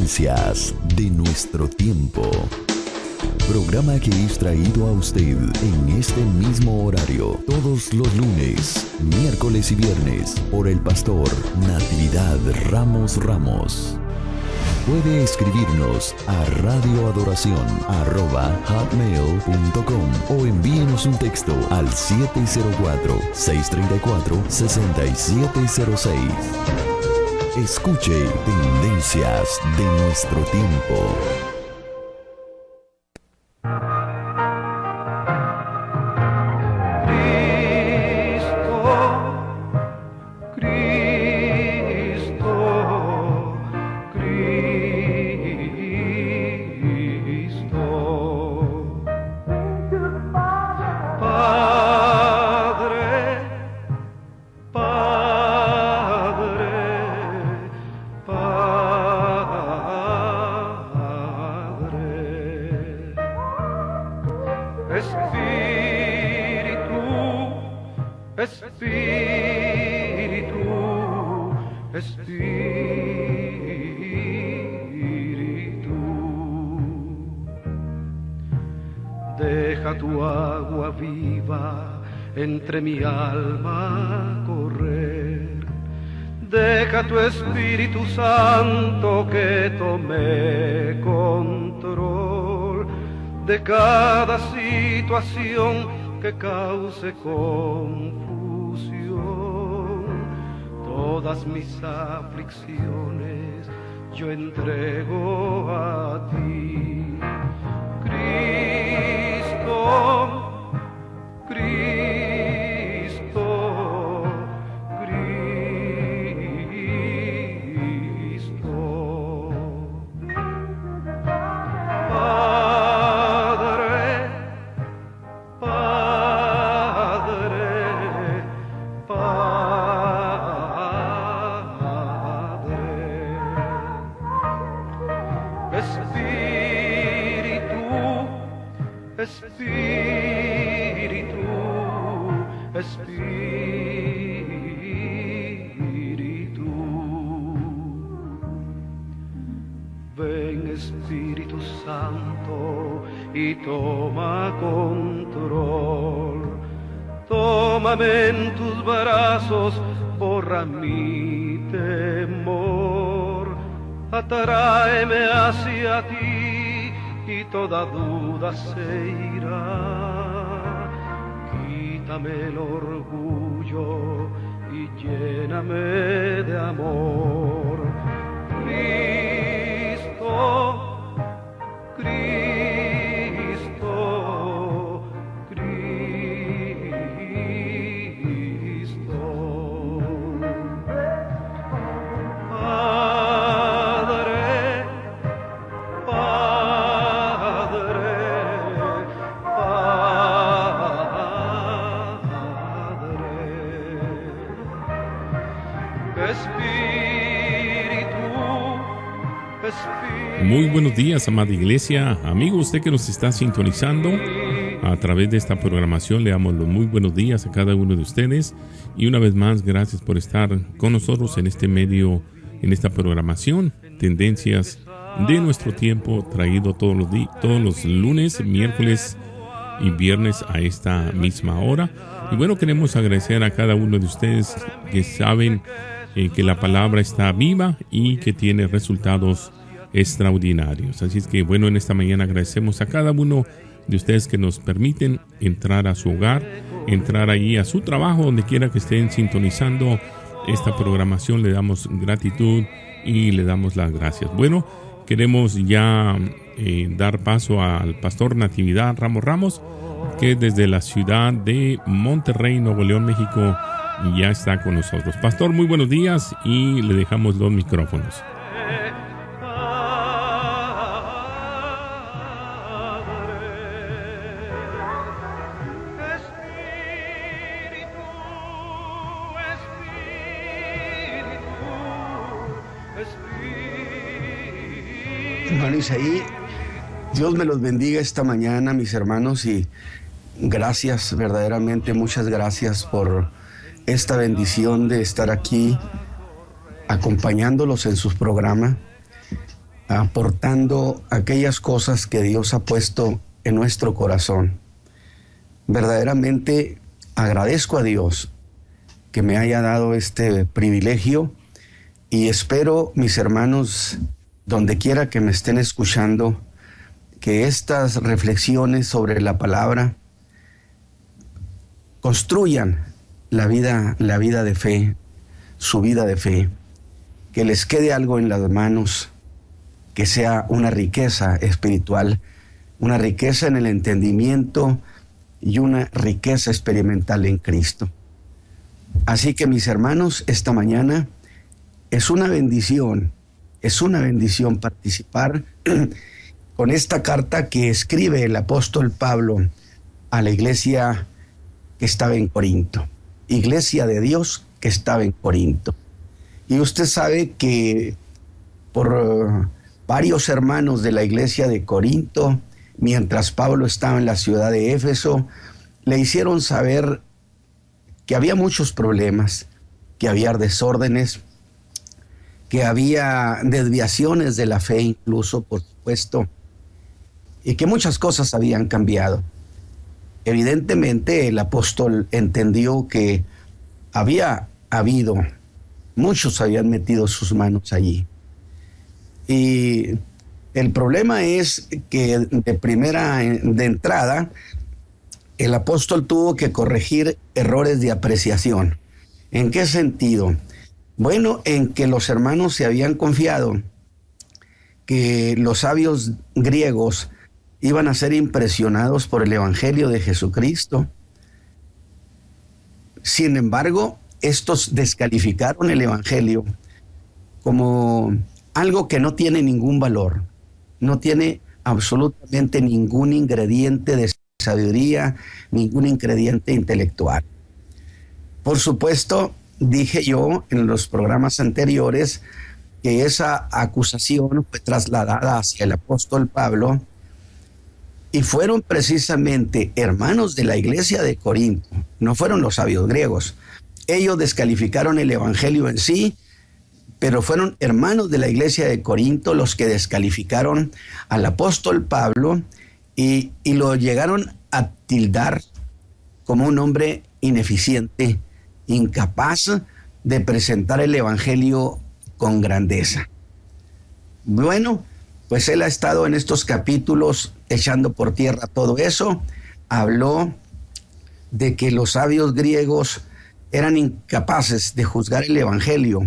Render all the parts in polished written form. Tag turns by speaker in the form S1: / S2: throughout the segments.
S1: Tendencias de nuestro tiempo. Programa que es traído a usted en este mismo horario todos los lunes, miércoles y viernes por el pastor Natividad Ramos. Puede escribirnos a radioadoración@hotmail.com o envíenos un texto al 704-634-6706. Escuche Tendencias de nuestro tiempo.
S2: Deja tu agua viva entre mi alma correr. Deja tu Espíritu Santo que tome control de cada situación que cause confusión. Todas mis aflicciones yo entrego a ti. Cristo, Espíritu, ven Espíritu Santo y toma control. Tómame en tus brazos, borra mi temor, atráeme hacia ti y toda duda se irá. Quítame el orgullo y lléname de amor. Cristo, Cristo, Cristo. Padre, Padre,
S3: Muy buenos días, amada iglesia. Amigo, usted que nos está sintonizando a través de esta programación, le damos los muy buenos días a cada uno de ustedes. Y una vez más, gracias por estar con nosotros en este medio, en esta programación, Tendencias de nuestro tiempo, traído todos los lunes, miércoles y viernes a esta misma hora. Y bueno, queremos agradecer a cada uno de ustedes que saben que la palabra está viva y que tiene resultados extraordinarios. Así es que bueno, en esta mañana agradecemos a cada uno de ustedes que nos permiten entrar a su hogar, entrar ahí a su trabajo, donde quiera que estén sintonizando esta programación. Le damos gratitud y le damos las gracias. Bueno, queremos ya dar paso al pastor Natividad Ramos, que desde la ciudad de Monterrey, Nuevo León, México, ya está con nosotros. Pastor, muy buenos días y le dejamos los micrófonos.
S4: Hermano Isaí, Dios me los bendiga esta mañana, mis hermanos, y gracias, verdaderamente, muchas gracias por esta bendición de estar aquí acompañándolos en sus programas. aportando aquellas cosas que Dios ha puesto en nuestro corazón. Verdaderamente agradezco a Dios que me haya dado este privilegio y espero, mis hermanos, donde quiera que me estén escuchando, que estas reflexiones sobre la palabra construyan la vida de fe, su vida de fe, que les quede algo en las manos, que sea una riqueza espiritual, una riqueza en el entendimiento y una riqueza experimental en Cristo. Así que, mis hermanos, esta mañana es una bendición participar con esta carta que escribe el apóstol Pablo a la iglesia que estaba en Corinto, iglesia de Dios que estaba en Corinto. Y usted sabe que por varios hermanos de la iglesia de Corinto, mientras Pablo estaba en la ciudad de Éfeso, le hicieron saber que había muchos problemas, que había desórdenes, que había desviaciones de la fe incluso, por supuesto, y que muchas cosas habían cambiado. Evidentemente el apóstol entendió que muchos habían metido sus manos allí. Y el problema es que de entrada, el apóstol tuvo que corregir errores de apreciación. ¿En qué sentido? Bueno, en que los hermanos se habían confiado que los sabios griegos iban a ser impresionados por el evangelio de Jesucristo. Sin embargo, estos descalificaron el evangelio como algo que no tiene ningún valor, no tiene absolutamente ningún ingrediente de sabiduría, ningún ingrediente intelectual. Por supuesto, dije yo en los programas anteriores que esa acusación fue trasladada hacia el apóstol Pablo y fueron precisamente hermanos de la iglesia de Corinto, no fueron los sabios griegos. Ellos descalificaron el evangelio en sí, pero fueron hermanos de la iglesia de Corinto los que descalificaron al apóstol Pablo y lo llegaron a tildar como un hombre ineficiente, incapaz de presentar el evangelio con grandeza. Bueno, pues él ha estado en estos capítulos echando por tierra todo eso. Habló de que los sabios griegos eran incapaces de juzgar el evangelio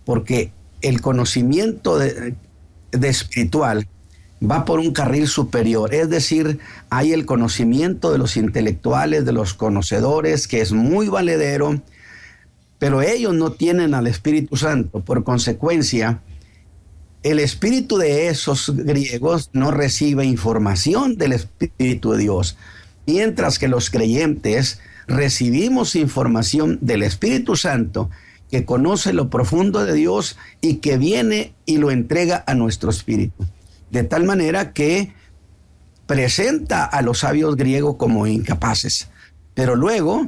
S4: porque el conocimiento de espiritual va por un carril superior, es decir, hay el conocimiento de los intelectuales, de los conocedores, que es muy valedero, pero ellos no tienen al Espíritu Santo. Por consecuencia, el espíritu de esos griegos no recibe información del Espíritu de Dios, mientras que los creyentes recibimos información del Espíritu Santo, que conoce lo profundo de Dios y que viene y lo entrega a nuestro espíritu. De tal manera que presenta a los sabios griegos como incapaces, pero luego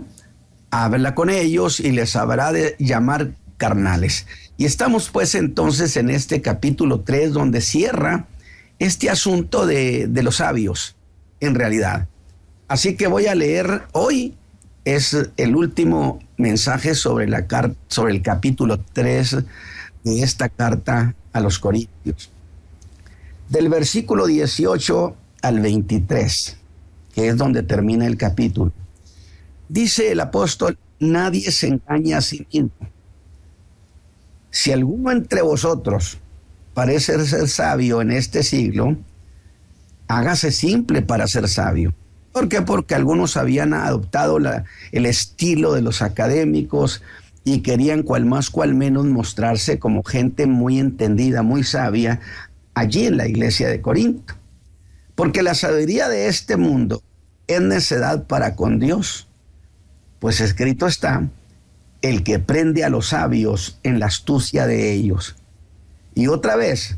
S4: habla con ellos y les habrá de llamar carnales. Y estamos pues entonces en este capítulo 3 donde cierra este asunto de los sabios en realidad. Así que voy a leer hoy, es el último mensaje sobre el capítulo 3 de esta carta a los Corintios. Del versículo 18 al 23, que es donde termina el capítulo. Dice el apóstol: nadie se engaña a sí mismo. Si alguno entre vosotros parece ser sabio en este siglo, hágase simple para ser sabio. ¿Por qué? Porque algunos habían adoptado el estilo de los académicos y querían cual más cual menos mostrarse como gente muy entendida, muy sabia, allí en la iglesia de Corinto. Porque la sabiduría de este mundo es necedad para con Dios. Pues escrito está: el que prende a los sabios en la astucia de ellos. Y otra vez,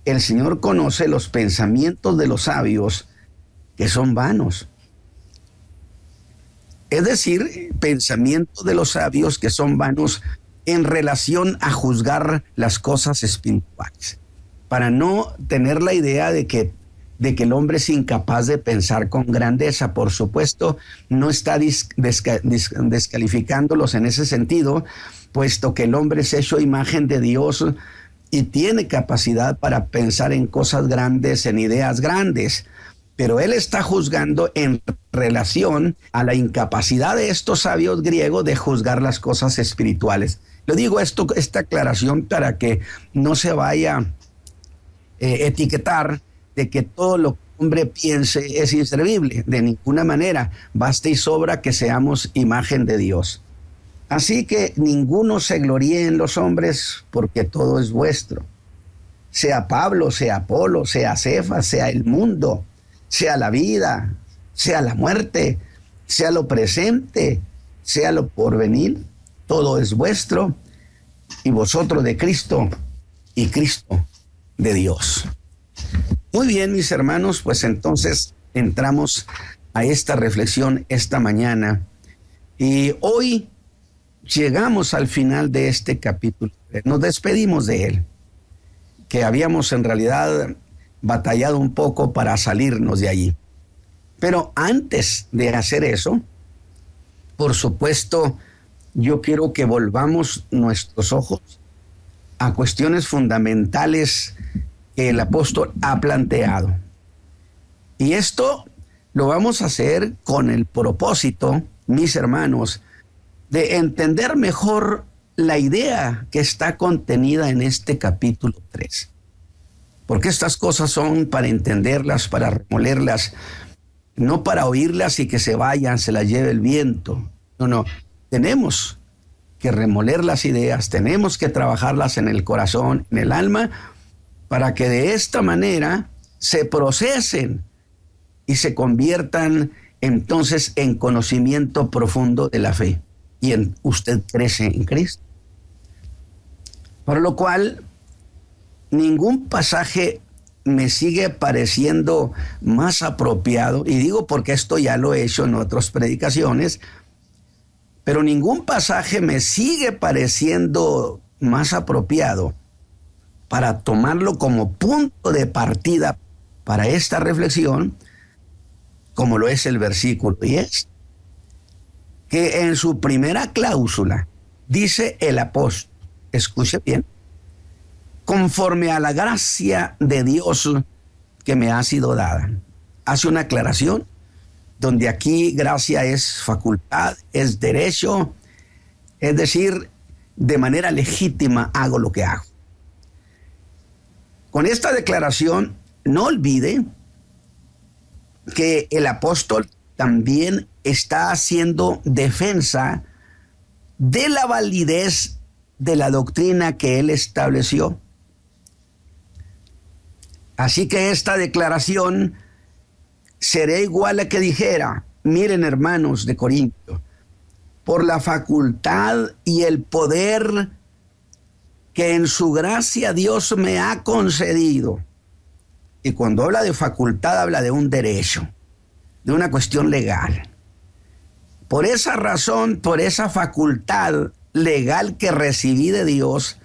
S4: el Señor conoce los pensamientos de los sabios, que son vanos. Es decir, pensamientos de los sabios que son vanos en relación a juzgar las cosas espirituales. para no tener la idea de que el hombre es incapaz de pensar con grandeza. Por supuesto, no está descalificándolos en ese sentido, puesto que el hombre es hecho a imagen de Dios y tiene capacidad para pensar en cosas grandes, en ideas grandes. Pero él está juzgando en relación a la incapacidad de estos sabios griegos de juzgar las cosas espirituales. Yo digo esta aclaración para que no se vaya a etiquetar de que todo lo que el hombre piense es inservible. De ninguna manera. Basta y sobra que seamos imagen de Dios. Así que ninguno se gloríe en los hombres, porque todo es vuestro. Sea Pablo, sea Apolo, sea Cefas, sea el mundo, sea la vida, sea la muerte, sea lo presente, sea lo porvenir, todo es vuestro, y vosotros de Cristo, y Cristo de Dios. Muy bien, mis hermanos, pues entonces entramos a esta reflexión esta mañana, y hoy llegamos al final de este capítulo. Nos despedimos de él, que habíamos en realidad batallado un poco para salirnos de allí. Pero antes de hacer eso, por supuesto, yo quiero que volvamos nuestros ojos a cuestiones fundamentales que el apóstol ha planteado. Y esto lo vamos a hacer con el propósito, mis hermanos, de entender mejor la idea que está contenida en este capítulo 3. Porque estas cosas son para entenderlas, para remolerlas, no para oírlas y que se vayan, se las lleve el viento. No, tenemos que remoler las ideas, tenemos que trabajarlas en el corazón, en el alma, para que de esta manera se procesen y se conviertan entonces en conocimiento profundo de la fe. Y usted crece en Cristo. Por lo cual, ningún pasaje me sigue pareciendo más apropiado, y digo porque esto ya lo he hecho en otras predicaciones, pero ningún pasaje me sigue pareciendo más apropiado para tomarlo como punto de partida para esta reflexión, como lo es el versículo 10, que en su primera cláusula dice el apóstol, escuche bien, conforme a la gracia de Dios que me ha sido dada. Hace una aclaración donde aquí gracia es facultad, es derecho, es decir, de manera legítima hago lo que hago. Con esta declaración, no olvide que el apóstol también está haciendo defensa de la validez de la doctrina que él estableció. Así que esta declaración sería igual a que dijera, miren hermanos de Corinto, por la facultad y el poder que en su gracia Dios me ha concedido. Y cuando habla de facultad, habla de un derecho, de una cuestión legal. Por esa razón, por esa facultad legal que recibí de Dios,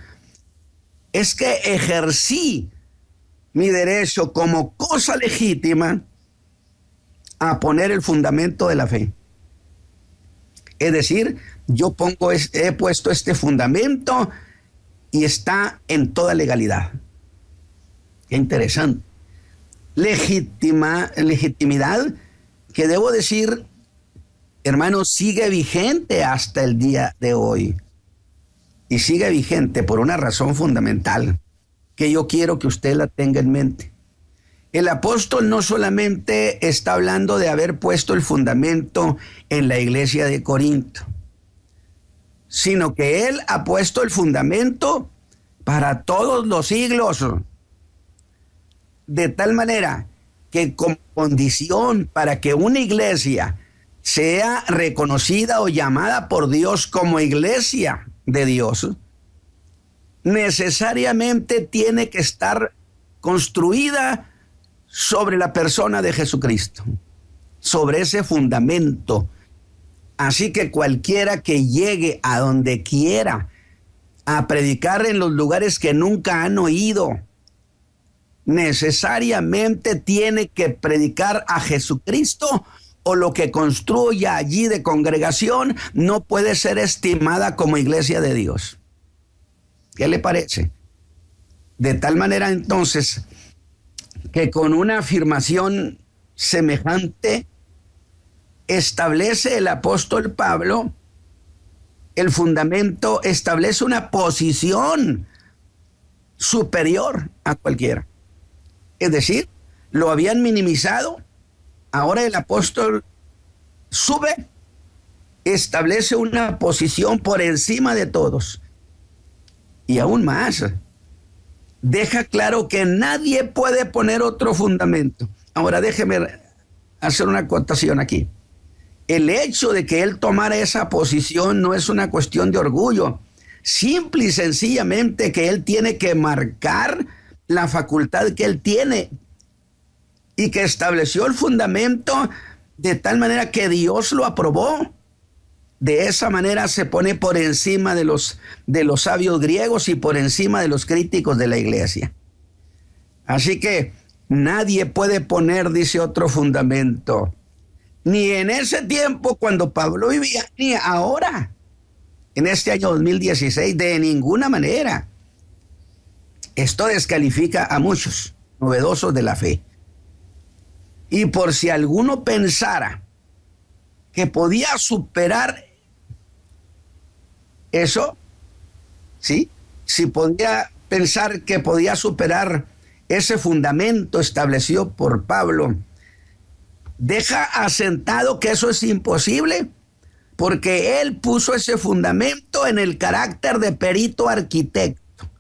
S4: es que ejercí mi derecho como cosa legítima a poner el fundamento de la fe. Es decir, he puesto este fundamento y está en toda legalidad. Qué interesante. Legitimidad que debo decir, hermanos, sigue vigente hasta el día de hoy. Y sigue vigente por una razón fundamental que yo quiero que usted la tenga en mente. El apóstol no solamente está hablando de haber puesto el fundamento en la iglesia de Corinto, sino que él ha puesto el fundamento para todos los siglos, de tal manera que como condición para que una iglesia sea reconocida o llamada por Dios como iglesia de Dios, necesariamente tiene que estar construida sobre la persona de Jesucristo, sobre ese fundamento. Así que cualquiera que llegue a donde quiera a predicar en los lugares que nunca han oído necesariamente tiene que predicar a Jesucristo, o lo que construya allí de congregación no puede ser estimada como iglesia de Dios. ¿Qué le parece? De tal manera entonces que con una afirmación semejante establece el apóstol Pablo el fundamento, establece una posición superior a cualquiera. Es decir, lo habían minimizado, ahora el apóstol sube, establece una posición por encima de todos. Y aún más, deja claro que nadie puede poner otro fundamento. Ahora déjeme hacer una acotación aquí. El hecho de que él tomara esa posición no es una cuestión de orgullo. Simple y sencillamente que él tiene que marcar la facultad que él tiene y que estableció el fundamento de tal manera que Dios lo aprobó. De esa manera se pone por encima de los sabios griegos y por encima de los críticos de la iglesia. Así que nadie puede poner, dice, otro fundamento. Ni en ese tiempo cuando Pablo vivía, ni ahora, en este año 2016, de ninguna manera. Esto descalifica a muchos novedosos de la fe. Y por si alguno pensara que podía superar eso, ¿sí? Si podía pensar que podía superar ese fundamento establecido por Pablo, deja asentado que eso es imposible, porque él puso ese fundamento en el carácter de perito arquitecto.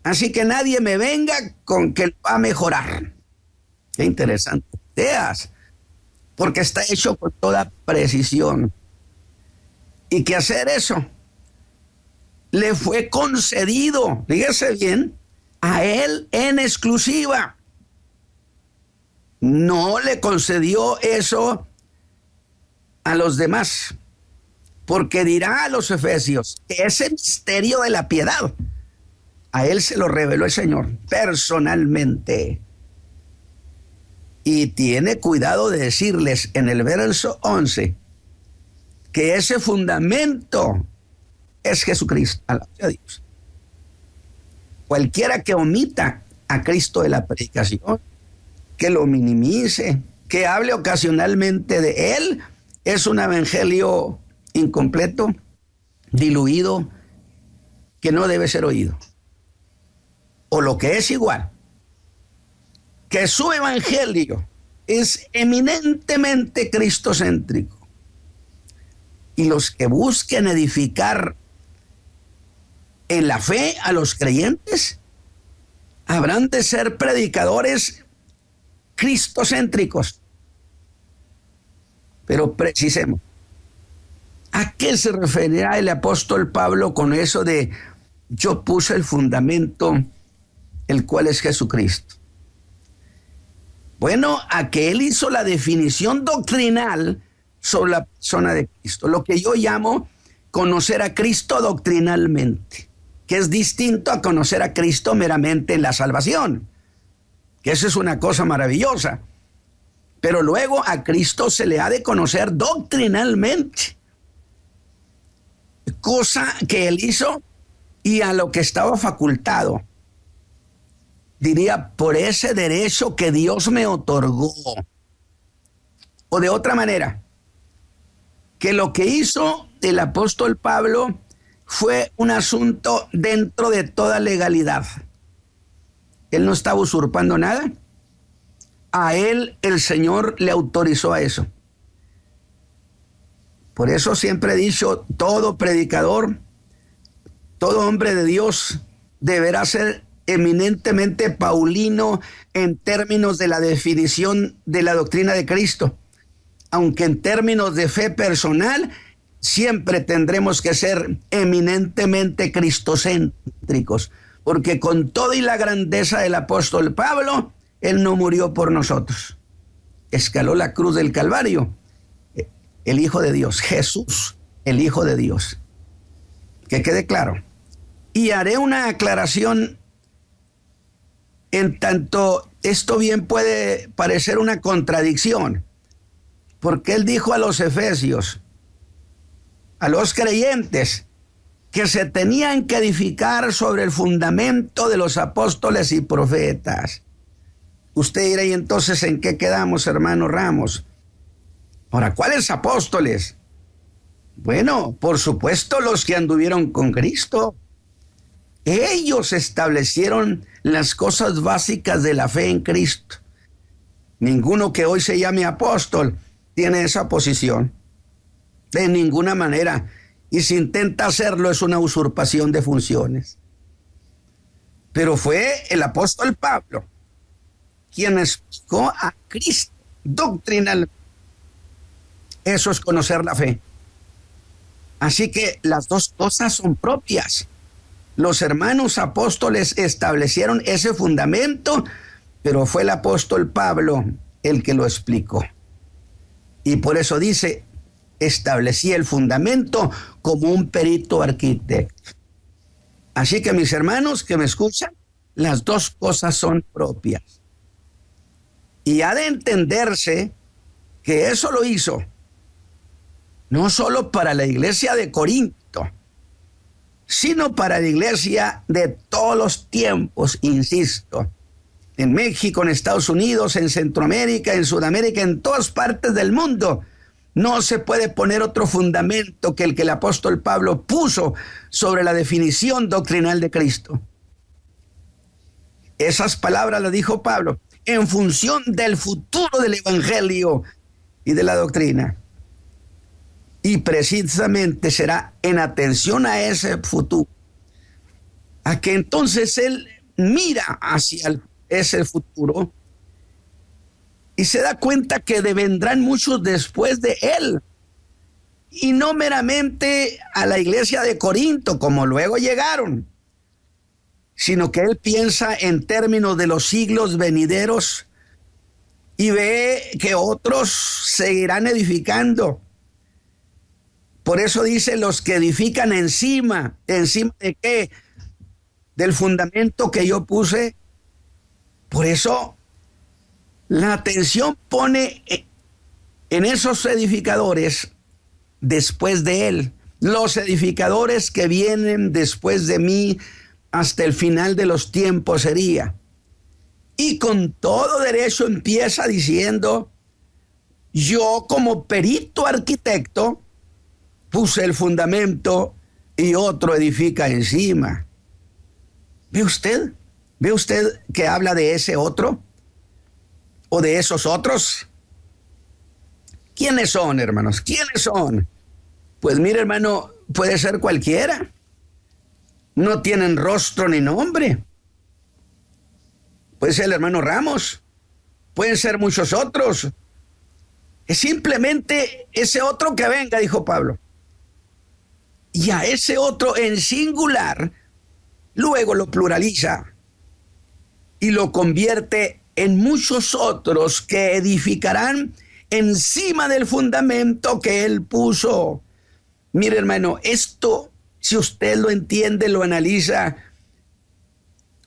S4: Así que nadie me venga con que va a mejorar. Qué interesante ideas, porque está hecho con toda precisión. Y que hacer eso le fue concedido, fíjese bien, a él en exclusiva. No le concedió eso a los demás, porque dirá a los efesios que ese misterio de la piedad a él se lo reveló el Señor personalmente. Y tiene cuidado de decirles en el verso 11 que ese fundamento es Jesucristo, alabado sea Dios. Cualquiera que omita a Cristo de la predicación, que lo minimice, que hable ocasionalmente de él, es un evangelio incompleto, diluido, que no debe ser oído. O lo que es igual, que su evangelio es eminentemente cristocéntrico. Y los que busquen edificar en la fe a los creyentes habrán de ser predicadores cristocéntricos. Pero precisemos, ¿a qué se referirá el apóstol Pablo con eso de yo puse el fundamento, el cual es Jesucristo? Bueno, a que él hizo la definición doctrinal sobre la persona de Cristo, lo que yo llamo conocer a Cristo doctrinalmente, que es distinto a conocer a Cristo meramente en la salvación, que eso es una cosa maravillosa, pero luego a Cristo se le ha de conocer doctrinalmente, cosa que él hizo y a lo que estaba facultado, diría, por ese derecho que Dios me otorgó. O de otra manera, que lo que hizo el apóstol Pablo fue un asunto dentro de toda legalidad. Él no estaba usurpando nada. A él el Señor le autorizó a eso. Por eso siempre he dicho, todo predicador, todo hombre de Dios deberá ser eminentemente paulino en términos de la definición de la doctrina de Cristo. Aunque en términos de fe personal, siempre tendremos que ser eminentemente cristocéntricos, porque con toda y la grandeza del apóstol Pablo, él no murió por nosotros. Escaló la cruz del Calvario, el Hijo de Dios, Jesús, el Hijo de Dios. Que quede claro. Y haré una aclaración En tanto, esto bien puede parecer una contradicción, porque él dijo a los efesios, a los creyentes, que se tenían que edificar sobre el fundamento de los apóstoles y profetas. Usted dirá, ¿y entonces en qué quedamos, hermano Ramos? Ahora, ¿cuáles apóstoles? Bueno, por supuesto los que anduvieron con Cristo. Ellos establecieron las cosas básicas de la fe en Cristo. Ninguno que hoy se llame apóstol tiene esa posición. De ninguna manera. Y si intenta hacerlo es una usurpación de funciones. Pero fue el apóstol Pablo quien explicó a Cristo doctrinalmente. Eso es conocer la fe. Así que las dos cosas son propias. Los hermanos apóstoles establecieron ese fundamento, pero fue el apóstol Pablo el que lo explicó. Y por eso dice, establecí el fundamento como un perito arquitecto. Así que mis hermanos que me escuchan, las dos cosas son propias. Y ha de entenderse que eso lo hizo no solo para la iglesia de Corinto, sino para la iglesia de todos los tiempos, insisto, en México, en Estados Unidos, en Centroamérica, en Sudamérica, en todas partes del mundo. No se puede poner otro fundamento que el que el apóstol Pablo puso sobre la definición doctrinal de Cristo. Esas palabras las dijo Pablo en función del futuro del evangelio y de la doctrina. Y precisamente será en atención a ese futuro, a que entonces él mira hacia ese futuro y se da cuenta que vendrán muchos después de él. Y no meramente a la iglesia de Corinto, como luego llegaron, sino que él piensa en términos de los siglos venideros y ve que otros seguirán edificando. Por eso dice los que edifican encima de qué, del fundamento que yo puse. Por eso la atención pone en esos edificadores después de él, los edificadores que vienen después de mí hasta el final de los tiempos sería. Y con todo derecho empieza diciendo, yo como perito arquitecto puse el fundamento y otro edifica encima. ¿Ve usted? ¿Ve usted que habla de ese otro? ¿O de esos otros? ¿Quiénes son, hermanos? ¿Quiénes son? Pues mire, hermano, puede ser cualquiera. No tienen rostro ni nombre. Puede ser el hermano Ramos. Pueden ser muchos otros. Es simplemente ese otro que venga, dijo Pablo. Y a ese otro en singular, luego lo pluraliza y lo convierte en muchos otros que edificarán encima del fundamento que él puso. Mire, hermano, esto, si usted lo entiende, lo analiza,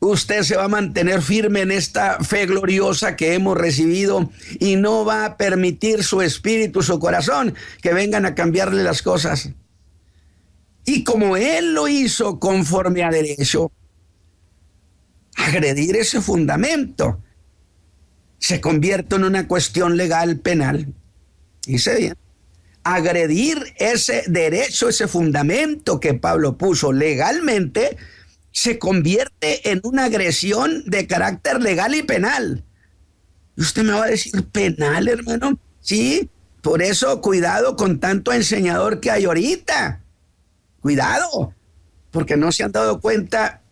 S4: usted se va a mantener firme en esta fe gloriosa que hemos recibido y no va a permitir su espíritu, su corazón, que vengan a cambiarle las cosas. Y como él lo hizo conforme a derecho, agredir ese fundamento se convierte en una cuestión legal penal. Dice bien, agredir ese derecho, ese fundamento que Pablo puso legalmente, se convierte en una agresión de carácter legal y penal. Y usted me va a decir, ¿penal, hermano? Sí, por eso cuidado con tanto enseñador que hay ahorita. Cuidado, porque no se han dado cuenta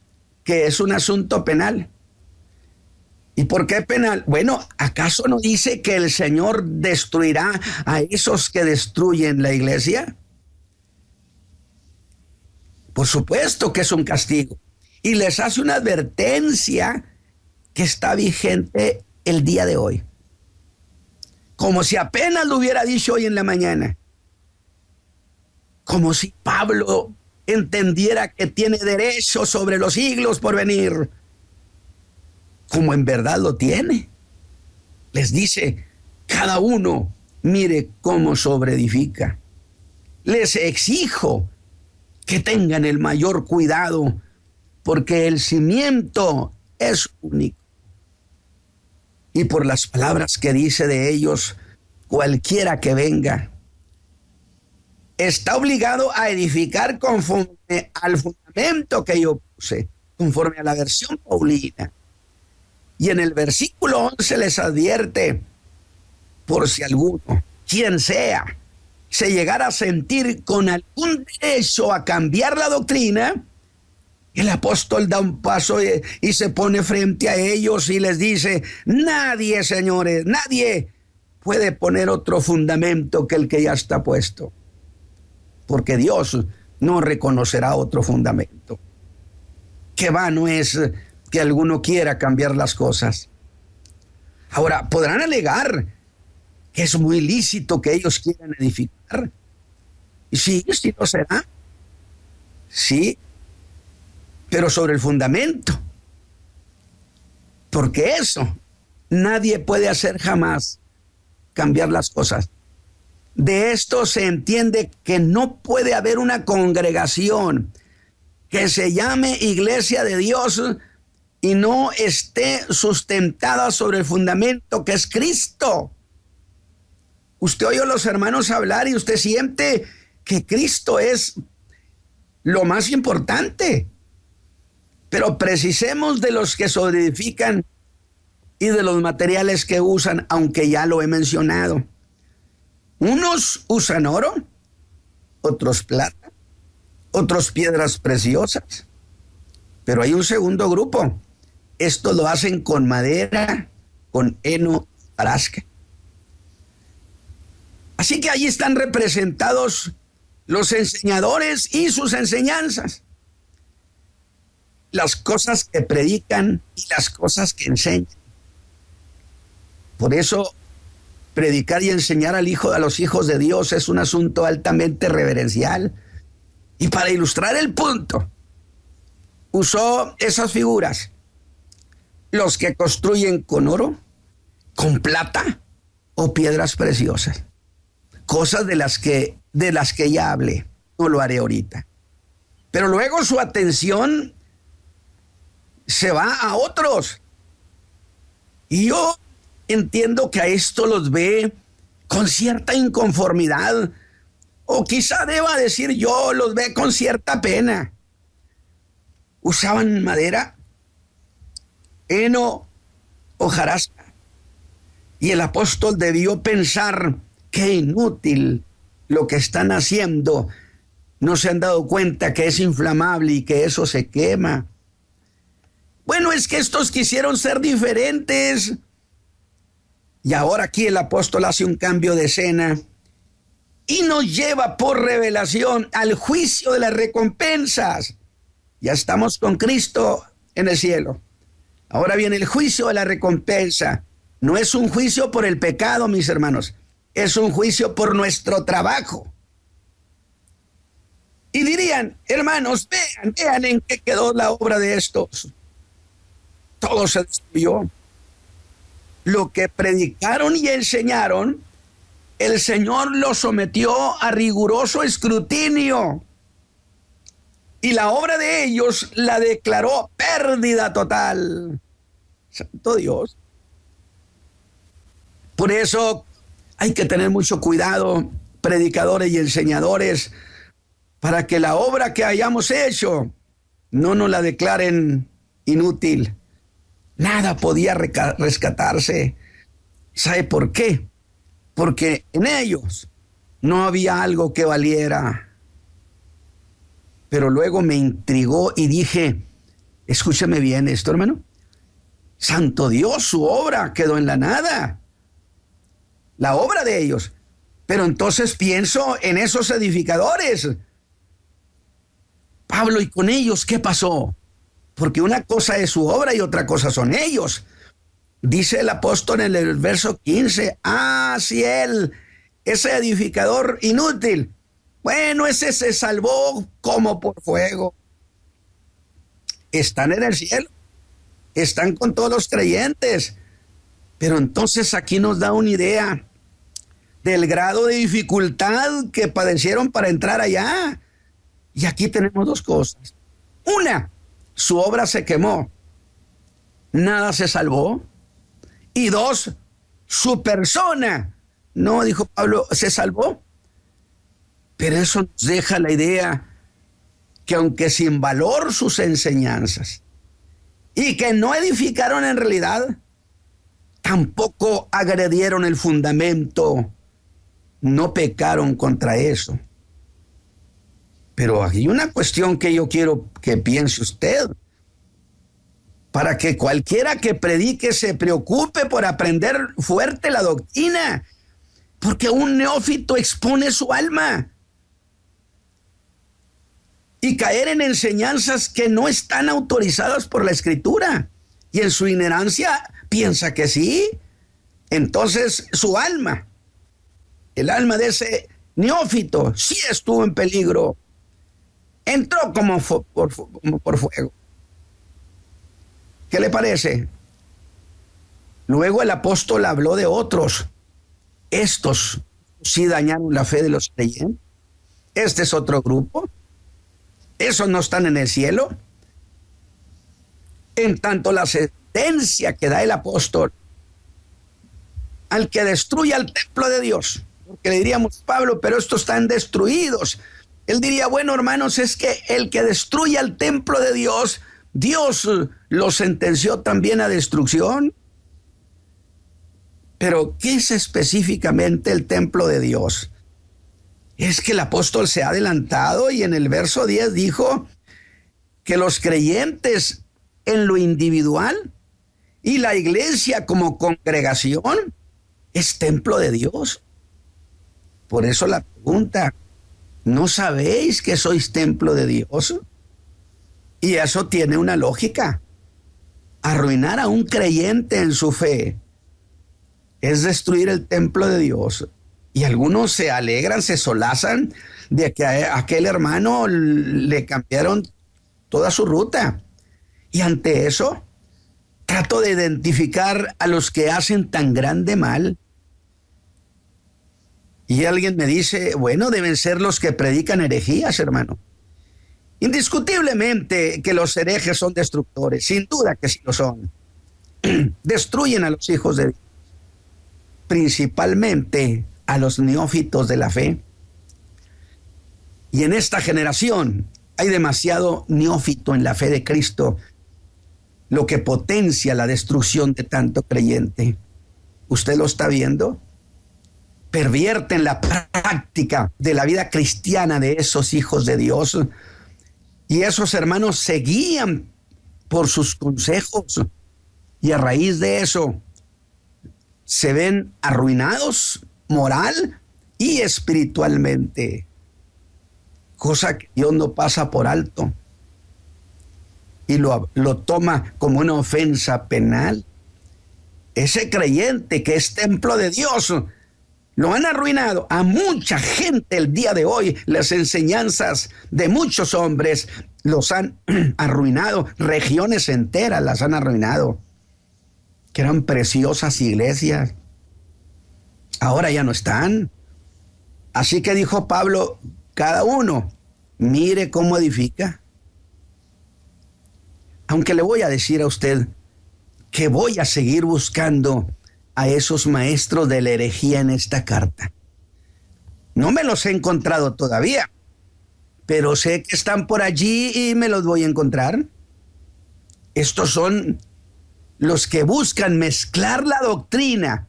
S4: que es un asunto penal. ¿Y por qué penal? Bueno, ¿acaso no dice que el Señor destruirá a esos que destruyen la iglesia? Por supuesto que es un castigo. Y les hace una advertencia que está vigente el día de hoy. Como si apenas lo hubiera dicho hoy en la mañana. Como si Pablo entendiera que tiene derecho sobre los siglos por venir. como en verdad lo tiene. Les dice, cada uno mire cómo sobreedifica. Les exijo que tengan el mayor cuidado, porque el cimiento es único. Y por las palabras que dice de ellos, cualquiera que venga está obligado a edificar conforme al fundamento que yo puse, conforme a la versión paulina. Y en el versículo 11 les advierte, por si alguno, quien sea, se llegara a sentir con algún derecho a cambiar la doctrina, el apóstol da un paso y se pone frente a ellos y les dice, nadie, señores, nadie puede poner otro fundamento que el que ya está puesto, porque Dios no reconocerá otro fundamento. Qué vano es que alguno quiera cambiar las cosas. Ahora, podrán alegar que es muy lícito que ellos quieran edificar. Y sí lo será. Sí, pero sobre el fundamento. Porque eso nadie puede hacer jamás, cambiar las cosas. De esto se entiende que no puede haber una congregación que se llame Iglesia de Dios y no esté sustentada sobre el fundamento que es Cristo. Usted oye a los hermanos hablar y usted siente que Cristo es lo más importante. Pero precisemos de los que sobreedifican y de los materiales que usan, aunque ya lo he mencionado. Unos usan oro, otros plata, otros piedras preciosas. Pero hay un segundo grupo. Esto lo hacen con madera, con heno, hojarasca. Así que allí están representados los enseñadores y sus enseñanzas. Las cosas que predican y las cosas que enseñan. Por eso, predicar y enseñar a los hijos de Dios es un asunto altamente reverencial. Y para ilustrar el punto, usó esas figuras. Los que construyen con oro, con plata o piedras preciosas. Cosas de las que ya hablé. No lo haré ahorita. Pero luego su atención se va a otros. Y yo entiendo que a esto los ve con cierta inconformidad. O quizá deba decir yo, los ve con cierta pena. Usaban madera, heno, hojarasca. Y el apóstol debió pensar, qué inútil lo que están haciendo. No se han dado cuenta que es inflamable y que eso se quema. Bueno, es que estos quisieron ser diferentes. Y ahora aquí el apóstol hace un cambio de escena y nos lleva por revelación al juicio de las recompensas. Ya estamos con Cristo en el cielo. Ahora viene el juicio de la recompensa. No es un juicio por el pecado, mis hermanos. Es un juicio por nuestro trabajo. Y dirían, hermanos, vean en qué quedó la obra de estos. Todo se destruyó. Lo que predicaron y enseñaron, el Señor lo sometió a riguroso escrutinio. Y la obra de ellos la declaró pérdida total. Santo Dios. Por eso hay que tener mucho cuidado, predicadores y enseñadores, para que la obra que hayamos hecho no nos la declaren inútil. Nada podía rescatarse. ¿Sabe por qué? Porque en ellos no había algo que valiera. Pero luego me intrigó y dije, escúcheme bien esto, hermano. Santo Dios, su obra quedó en la nada. La obra de ellos. Pero entonces pienso en esos edificadores. Pablo, ¿y con ellos qué pasó? Porque una cosa es su obra y otra cosa son ellos. Dice el apóstol en el verso 15, si él, ese edificador inútil, bueno, ese se salvó como por fuego. Están en el cielo. están con todos los creyentes. Pero entonces aquí nos da una idea del grado de dificultad que padecieron para entrar allá. Y aquí tenemos dos cosas. Una, su obra se quemó, nada se salvó. Y dos, su persona, no, dijo Pablo, se salvó. Pero eso nos deja la idea que aunque sin valor sus enseñanzas y que no edificaron en realidad, tampoco agredieron el fundamento, no pecaron contra eso. Pero hay una cuestión que yo quiero que piense usted, para que cualquiera que predique se preocupe por aprender fuerte la doctrina, porque un neófito expone su alma y caer en enseñanzas que no están autorizadas por la Escritura, y en su ignorancia piensa que sí. Entonces su alma, el alma de ese neófito, sí estuvo en peligro. Entró como por fuego. ¿Qué le parece? Luego el apóstol habló de otros. Estos sí dañaron la fe de los creyentes. Este es otro grupo. Esos no están en el cielo. En tanto, la sentencia que da el apóstol al que destruya el templo de Dios, porque le diríamos, Pablo, pero estos están destruidos. Él diría, bueno, hermanos, es que el que destruya el templo de Dios, Dios lo sentenció también a destrucción. Pero, ¿qué es específicamente el templo de Dios? Es que el apóstol se ha adelantado y en el verso 10 dijo que los creyentes en lo individual y la iglesia como congregación es templo de Dios. Por eso la pregunta, ¿no sabéis que sois templo de Dios? Y eso tiene una lógica. Arruinar a un creyente en su fe es destruir el templo de Dios. Y algunos se alegran, se solazan de que a aquel hermano le cambiaron toda su ruta. Y ante eso, trato de identificar a los que hacen tan grande mal. Y alguien me dice, bueno, deben ser los que predican herejías, hermano. Indiscutiblemente que los herejes son destructores, sin duda que sí lo son. Destruyen a los hijos de Dios, principalmente a los neófitos de la fe. Y en esta generación hay demasiado neófito en la fe de Cristo, lo que potencia la destrucción de tanto creyente. ¿Usted lo está viendo? Pervierten la práctica de la vida cristiana de esos hijos de Dios. Y esos hermanos se guían por sus consejos. Y a raíz de eso se ven arruinados moral y espiritualmente. Cosa que Dios no pasa por alto. Y lo toma como una ofensa penal. Ese creyente que es templo de Dios, lo han arruinado a mucha gente el día de hoy. Las enseñanzas de muchos hombres los han arruinado. Regiones enteras las han arruinado. Que eran preciosas iglesias. Ahora ya no están. Así que dijo Pablo, cada uno mire cómo edifica. Aunque le voy a decir a usted que voy a seguir buscando a esos maestros de la herejía en esta carta. No me los he encontrado todavía, pero sé que están por allí y me los voy a encontrar. Estos son los que buscan mezclar la doctrina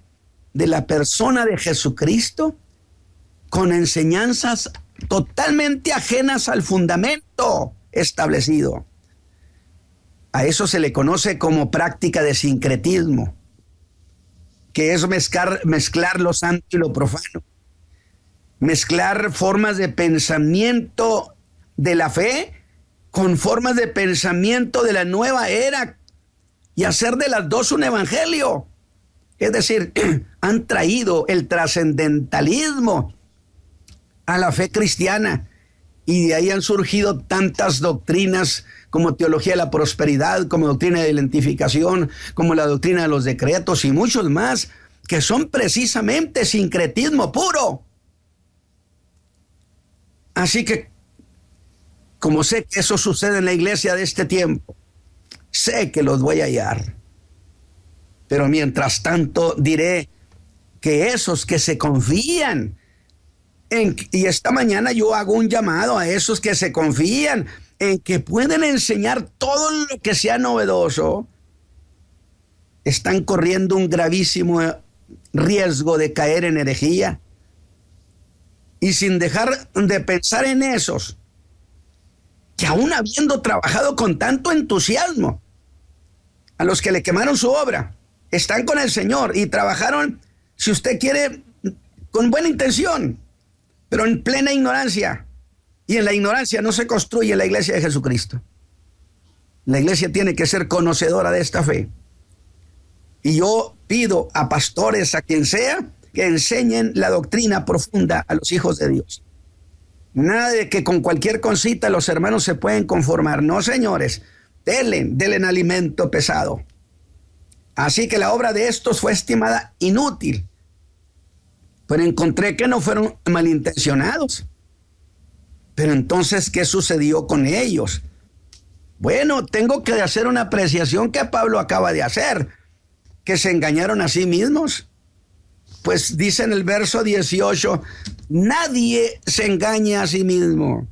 S4: de la persona de Jesucristo con enseñanzas totalmente ajenas al fundamento establecido. A eso se le conoce como práctica de sincretismo, que es mezclar lo santo y lo profano, mezclar formas de pensamiento de la fe con formas de pensamiento de la nueva era y hacer de las dos un evangelio. Es decir, han traído el trascendentalismo a la fe cristiana Y de ahí han surgido tantas doctrinas como teología de la prosperidad, como doctrina de la identificación, como la doctrina de los decretos y muchos más, que son precisamente sincretismo puro. Así que, como sé que eso sucede en la iglesia de este tiempo, sé que los voy a hallar. Pero mientras tanto diré que esos que se confían y esta mañana yo hago un llamado a esos que se confían en que pueden enseñar todo lo que sea novedoso, están corriendo un gravísimo riesgo de caer en herejía. Y sin dejar de pensar en esos que aún habiendo trabajado con tanto entusiasmo, a los que le quemaron su obra, están con el Señor y trabajaron, si usted quiere, con buena intención, pero en plena ignorancia. Y en la ignorancia no se construye la iglesia de Jesucristo. La iglesia tiene que ser conocedora de esta fe. Y yo pido a pastores, a quien sea, que enseñen la doctrina profunda a los hijos de Dios. Nada de que con cualquier cosita los hermanos se pueden conformar. No, señores, denle alimento pesado. Así que la obra de estos fue estimada inútil. Pero encontré que no fueron malintencionados. Pero entonces, ¿qué sucedió con ellos? Bueno, tengo que hacer una apreciación que Pablo acaba de hacer, que se engañaron a sí mismos. Pues dice en el verso 18, nadie se engaña a sí mismo.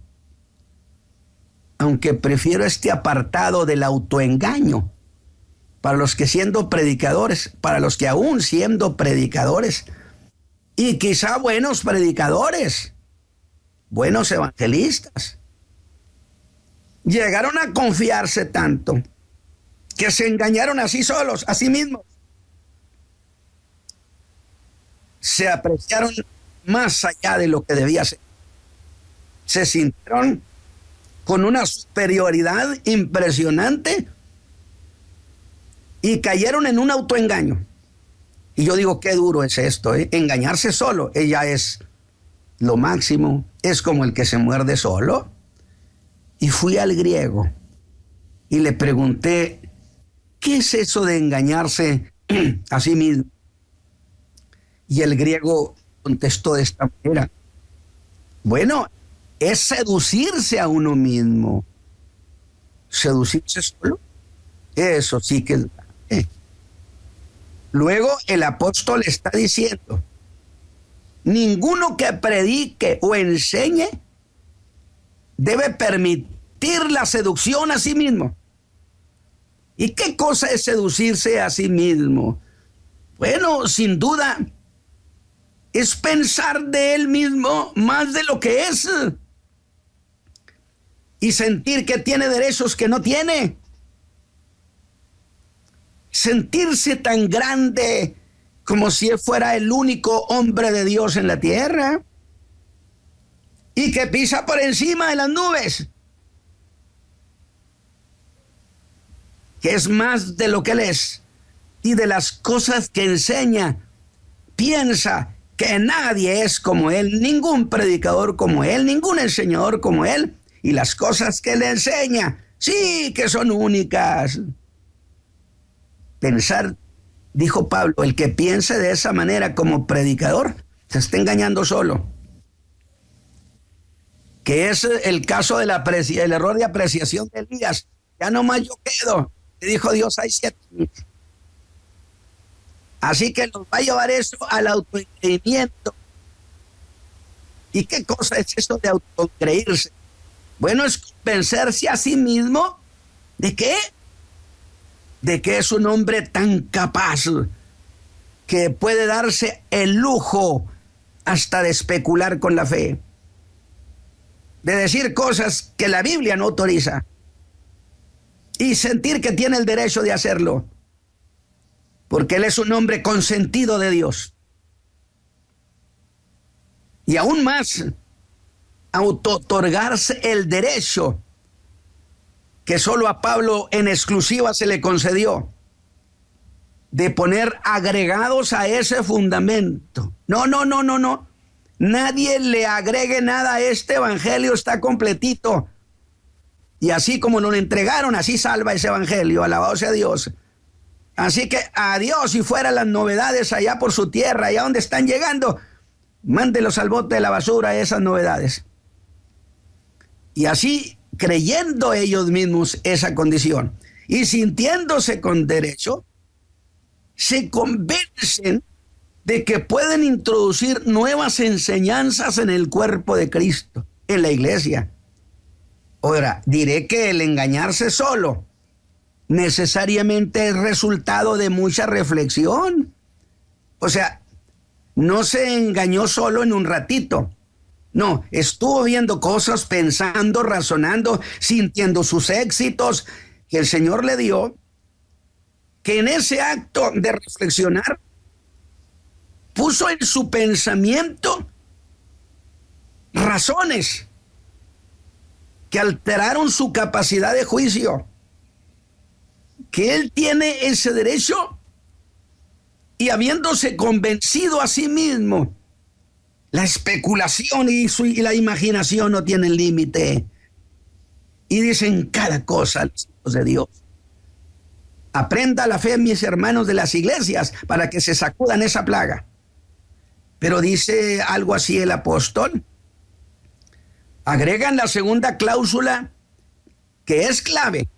S4: Aunque prefiero este apartado del autoengaño, para los que siendo predicadores, para los que aún siendo predicadores, y quizá buenos predicadores, buenos evangelistas, llegaron a confiarse tanto que se engañaron a sí solos, a sí mismos. Se apreciaron más allá de lo que debía ser. Se sintieron con una superioridad impresionante y cayeron en un autoengaño. Y yo digo, qué duro es esto, ¿eh? Engañarse solo, ella es lo máximo, es como el que se muerde solo. Y fui al griego y le pregunté, ¿qué es eso de engañarse a sí mismo? Y el griego contestó de esta manera, bueno, es seducirse a uno mismo. ¿Seducirse solo? Eso sí que es grave. Luego el apóstol está diciendo, ninguno que predique o enseñe debe permitir la seducción a sí mismo. ¿Y qué cosa es seducirse a sí mismo? Bueno, sin duda, es pensar de él mismo más de lo que es y sentir que tiene derechos que no tiene. Sentirse tan grande como si él fuera el único hombre de Dios en la tierra y que pisa por encima de las nubes, que es más de lo que él es y de las cosas que enseña. Piensa que nadie es como él, ningún predicador como él, ningún enseñador como él, y las cosas que él enseña, sí que son únicas. Pensar, dijo Pablo, el que piense de esa manera como predicador, se está engañando solo. Que es el caso del error de apreciación de Elías. Ya nomás yo quedo, le dijo Dios, hay 7,000. Así que nos va a llevar eso al autocreimiento. ¿Y qué cosa es eso de autocreírse? Bueno, es convencerse a sí mismo ¿de qué? De que es un hombre tan capaz que puede darse el lujo hasta de especular con la fe, de decir cosas que la Biblia no autoriza y sentir que tiene el derecho de hacerlo, porque él es un hombre consentido de Dios. Y aún más, auto-otorgarse el derecho que solo a Pablo en exclusiva se le concedió, de poner agregados a ese fundamento. No. Nadie le agregue nada a este evangelio, está completito. Y así como nos lo entregaron, así salva ese evangelio, alabado sea Dios. Así que adiós, si fueran las novedades allá por su tierra, allá donde están llegando, mándelos al bote de la basura esas novedades. Y así, creyendo ellos mismos esa condición y sintiéndose con derecho, se convencen de que pueden introducir nuevas enseñanzas en el cuerpo de Cristo, en la iglesia. Ahora, diré que el engañarse solo necesariamente es resultado de mucha reflexión. O sea, no se engañó solo en un ratito. No, estuvo viendo cosas, pensando, razonando, sintiendo sus éxitos que el Señor le dio, que en ese acto de reflexionar puso en su pensamiento razones que alteraron su capacidad de juicio, que él tiene ese derecho, y habiéndose convencido a sí mismo, la especulación y la imaginación no tienen límite, y dicen cada cosa los hijos de Dios. Aprenda la fe, mis hermanos de las iglesias, para que se sacudan esa plaga. Pero dice algo así el apóstol. Agregan la segunda cláusula, que es clave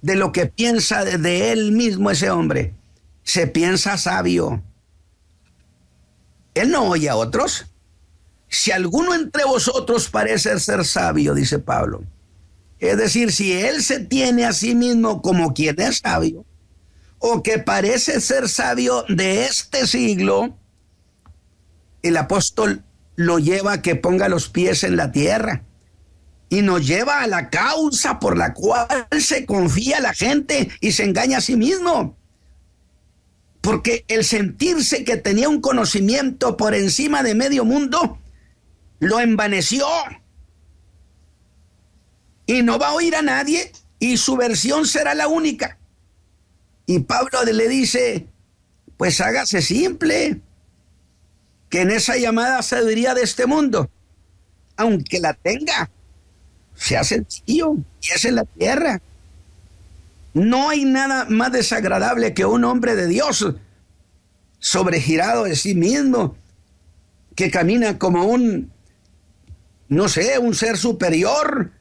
S4: de lo que piensa de él mismo ese hombre. Se piensa sabio. Él no oye a otros. Si alguno entre vosotros parece ser sabio, dice Pablo. Es decir, si él se tiene a sí mismo como quien es sabio, o que parece ser sabio de este siglo, el apóstol lo lleva a que ponga los pies en la tierra y nos lleva a la causa por la cual se confía la gente y se engaña a sí mismo. Porque el sentirse que tenía un conocimiento por encima de medio mundo lo envaneció. Y no va a oír a nadie y su versión será la única. Y Pablo le dice, pues hágase simple, que en esa llamada sabiduría de este mundo, aunque la tenga, sea sencillo, y es en la tierra. No hay nada más desagradable que un hombre de Dios sobregirado de sí mismo, que camina como un ser superior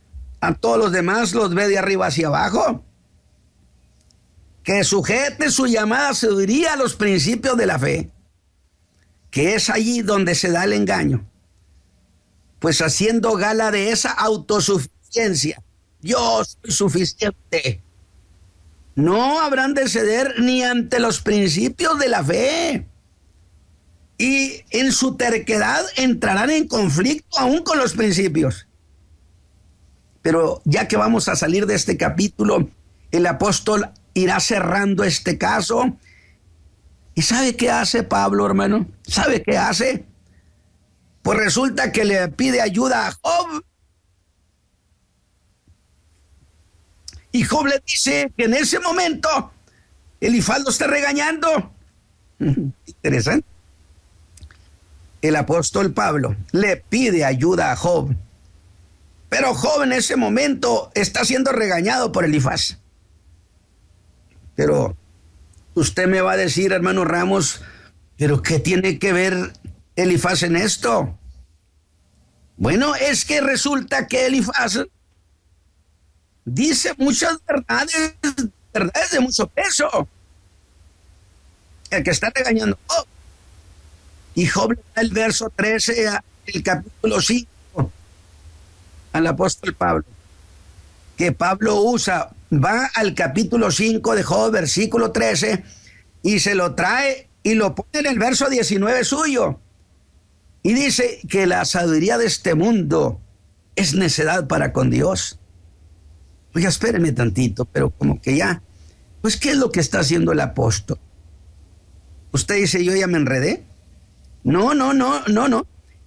S4: a todos los demás, los ve de arriba hacia abajo. Que sujete su llamada sabiduría a los principios de la fe, que es allí donde se da el engaño. Pues haciendo gala de esa autosuficiencia, yo soy suficiente, no habrán de ceder ni ante los principios de la fe, y en su terquedad entrarán en conflicto aún con los principios. Pero ya que vamos a salir de este capítulo, el apóstol irá cerrando este caso. ¿Y sabe qué hace Pablo, hermano? ¿Sabe qué hace? Pues resulta que le pide ayuda a Job. Y Job le dice que en ese momento Elifaz lo está regañando. Interesante. El apóstol Pablo le pide ayuda a Job. Pero Job en ese momento está siendo regañado por Elifaz. Pero usted me va a decir, hermano Ramos, ¿pero qué tiene que ver Elifaz en esto? Bueno, es que resulta que Elifaz dice muchas verdades de mucho peso. El que está regañando Job. Y Job le da el verso 13 del capítulo 5 al apóstol Pablo. Que Pablo va al capítulo 5 de Job, versículo 13, y se lo trae y lo pone en el verso 19 suyo. Y dice que la sabiduría de este mundo es necedad para con Dios. Oiga, espérenme tantito, pero como que ya, pues ¿qué es lo que está haciendo el apóstol? Usted dice, yo ya me enredé. No.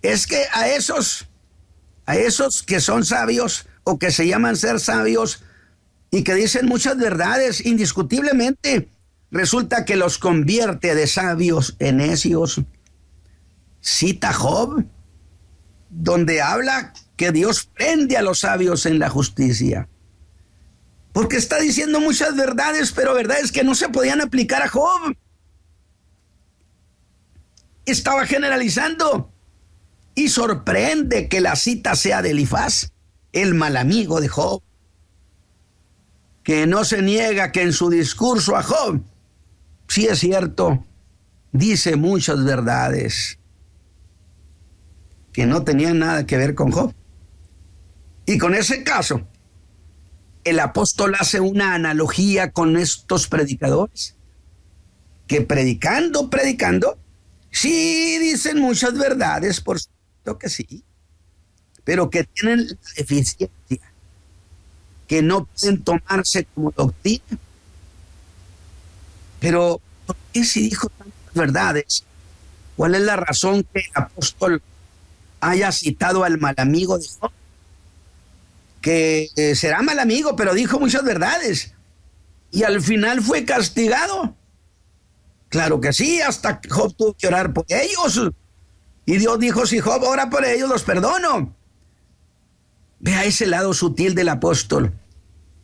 S4: Es que a esos que son sabios o que se llaman ser sabios y que dicen muchas verdades indiscutiblemente, resulta que los convierte de sabios en necios. Cita Job donde habla que Dios prende a los sabios en la justicia. Porque está diciendo muchas verdades, pero verdades que no se podían aplicar a Job. Estaba generalizando. Y sorprende que la cita sea de Elifaz, el mal amigo de Job, que no se niega que en su discurso a Job, sí es cierto, dice muchas verdades que no tenían nada que ver con Job. Y con ese caso, el apóstol hace una analogía con estos predicadores, que predicando, sí dicen muchas verdades, por supuesto que sí, pero que tienen la deficiencia, que no pueden tomarse como doctrina. Pero, ¿por qué si dijo tantas verdades? ¿Cuál es la razón que el apóstol haya citado al mal amigo de Job? Que será mal amigo, pero dijo muchas verdades y al final fue castigado. Claro que sí, hasta Job tuvo que orar por ellos. Y Dios dijo, si Job ora por ellos, los perdono. Vea ese lado sutil del apóstol.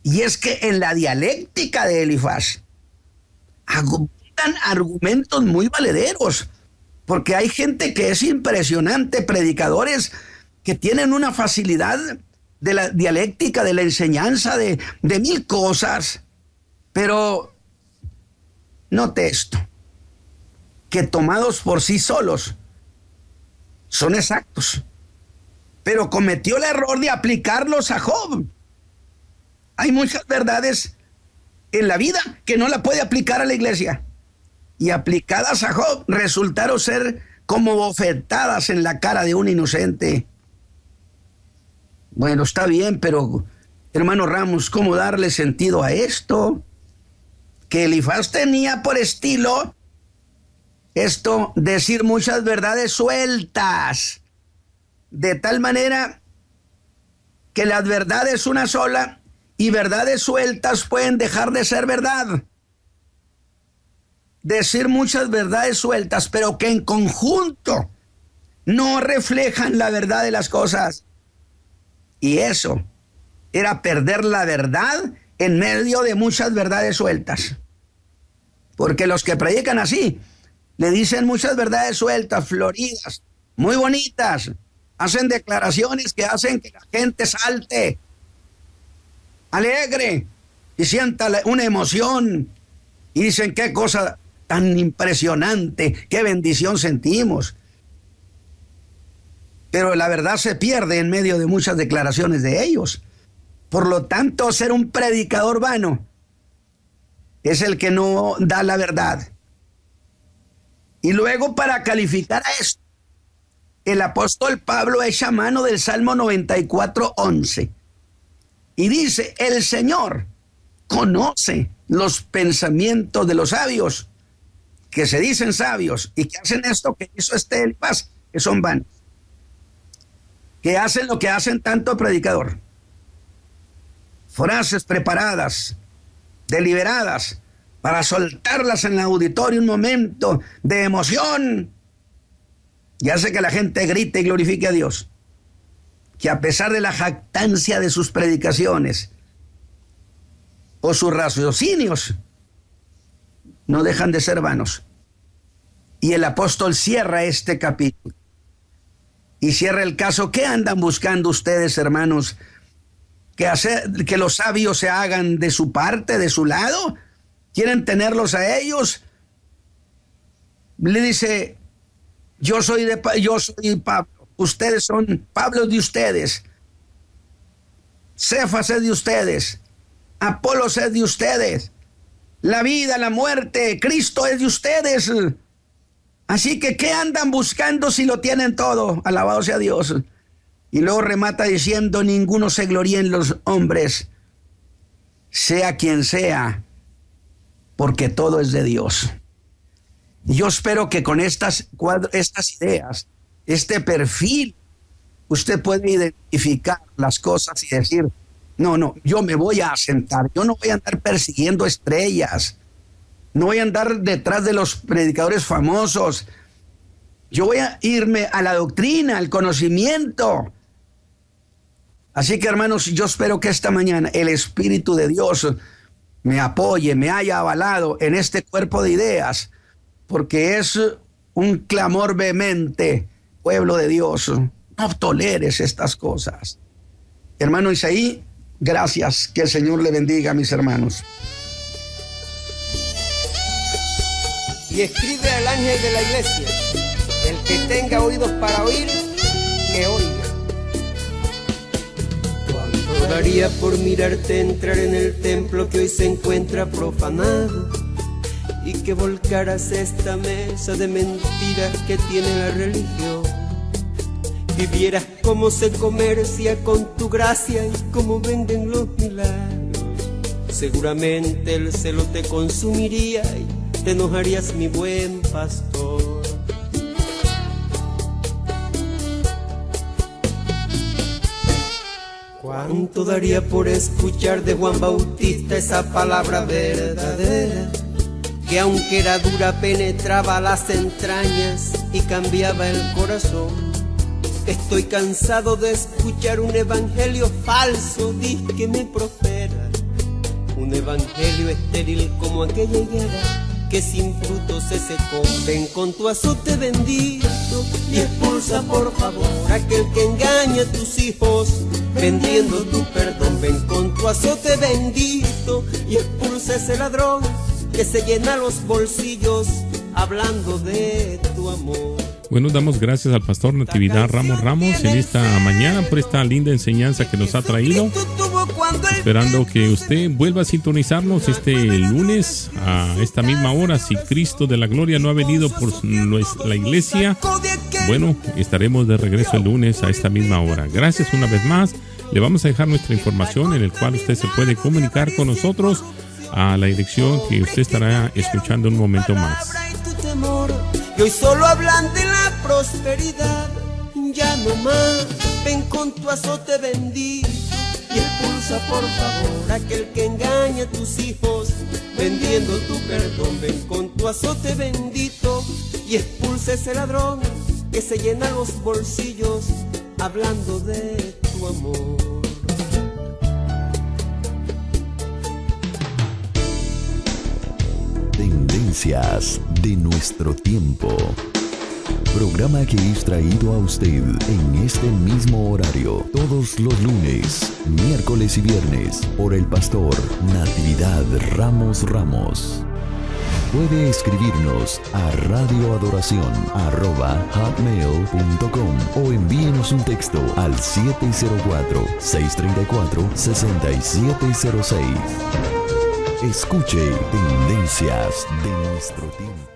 S4: Y es que en la dialéctica de Elifaz abundan argumentos muy valederos, porque hay gente que es impresionante, predicadores que tienen una facilidad de la dialéctica, de la enseñanza, de mil cosas. Pero note esto, que tomados por sí solos son exactos, pero cometió el error de aplicarlos a Job. Hay muchas verdades en la vida que no la puede aplicar a la iglesia, y aplicadas a Job resultaron ser como bofetadas en la cara de un inocente. Bueno, está bien, pero hermano Ramos, ¿cómo darle sentido a esto? Que Elifaz tenía por estilo esto, decir muchas verdades sueltas, de tal manera que la verdad es una sola y verdades sueltas pueden dejar de ser verdad. Decir muchas verdades sueltas, pero que en conjunto no reflejan la verdad de las cosas. Y eso era perder la verdad en medio de muchas verdades sueltas. Porque los que predican así le dicen muchas verdades sueltas, floridas, muy bonitas. Hacen declaraciones que hacen que la gente salte, alegre, y sienta una emoción. Y dicen, qué cosa tan impresionante, qué bendición sentimos. Pero la verdad se pierde en medio de muchas declaraciones de ellos. Por lo tanto, ser un predicador vano es el que no da la verdad. Y luego, para calificar a esto, el apóstol Pablo echa mano del Salmo 94:11 y dice, el Señor conoce los pensamientos de los sabios, que se dicen sabios y que hacen esto que hizo Elifaz, que son vanos, que hacen lo que hacen tanto predicador. Frases preparadas, deliberadas, para soltarlas en el auditorio un momento de emoción, y hace que la gente grite y glorifique a Dios. Que a pesar de la jactancia de sus predicaciones o sus raciocinios, no dejan de ser vanos. Y el apóstol cierra este capítulo y cierra el caso. ¿Qué andan buscando ustedes, hermanos? ¿Que los sabios se hagan de su parte, de su lado? ¿Quieren tenerlos a ellos? Le dice, yo soy Pablo, ustedes son Pablo de ustedes, Cefas es de ustedes, Apolos es de ustedes, la vida, la muerte, Cristo es de ustedes. Así que, ¿qué andan buscando si lo tienen todo? Alabado sea Dios. Y luego remata diciendo, ninguno se gloríe en los hombres, sea quien sea, porque todo es de Dios. Y yo espero que con estas ideas, este perfil, usted puede identificar las cosas y decir, no, yo me voy a asentar, yo no voy a andar persiguiendo estrellas, no voy a andar detrás de los predicadores famosos, Yo voy a irme a la doctrina, al conocimiento. Así que, hermanos, yo espero que esta mañana el Espíritu de Dios me apoye, me haya avalado en este cuerpo de ideas, porque es un clamor vehemente, pueblo de Dios, no toleres estas cosas. Hermano Isaí, gracias, que el Señor le bendiga a mis hermanos.
S5: Y escribe al ángel de la iglesia: el que tenga oídos para oír, que oiga. ¿Cuánto daría por mirarte entrar en el templo que hoy se encuentra profanado, y que volcaras esta mesa de mentiras que tiene la religión, y vieras cómo se comercia con tu gracia y cómo venden los milagros? Seguramente el celo te consumiría y te enojarías, mi buen pastor. ¿Cuánto daría por escuchar de Juan Bautista esa palabra verdadera, que aunque era dura penetraba las entrañas y cambiaba el corazón? Estoy cansado de escuchar un evangelio falso, que me prospera, un evangelio estéril como aquella higuera que sin fruto se secó. Ven con tu azote bendito y expulsa por favor aquel que engaña a tus hijos vendiendo tu perdón. Ven con tu azote bendito y expulsa ese ladrón que se llena los bolsillos hablando de tu amor.
S3: Bueno, damos gracias al pastor Natividad Ramos en esta mañana por esta linda enseñanza que nos ha traído. Esperando que usted vuelva a sintonizarnos este lunes a esta misma hora. Si Cristo de la Gloria no ha venido por la iglesia, bueno, estaremos de regreso el lunes a esta misma hora. Gracias una vez más. Le vamos a dejar nuestra información en el cual usted se puede comunicar con nosotros a la dirección que usted estará escuchando un momento más.
S5: Y hoy solo hablan de la prosperidad, ya no más. Ven con tu azote bendito y expulsa por favor aquel que engaña a tus hijos vendiendo tu perdón. Ven con tu azote bendito y expulsa ese ladrón que se llena los bolsillos hablando de tu amor.
S1: Tendencias de nuestro tiempo. Programa que es traído a usted en este mismo horario todos los lunes, miércoles y viernes por el pastor Natividad Ramos. Puede escribirnos a radioadoración@hotmail.com o envíenos un texto al 704-634-6706. Escuche Tendencias de nuestro tiempo.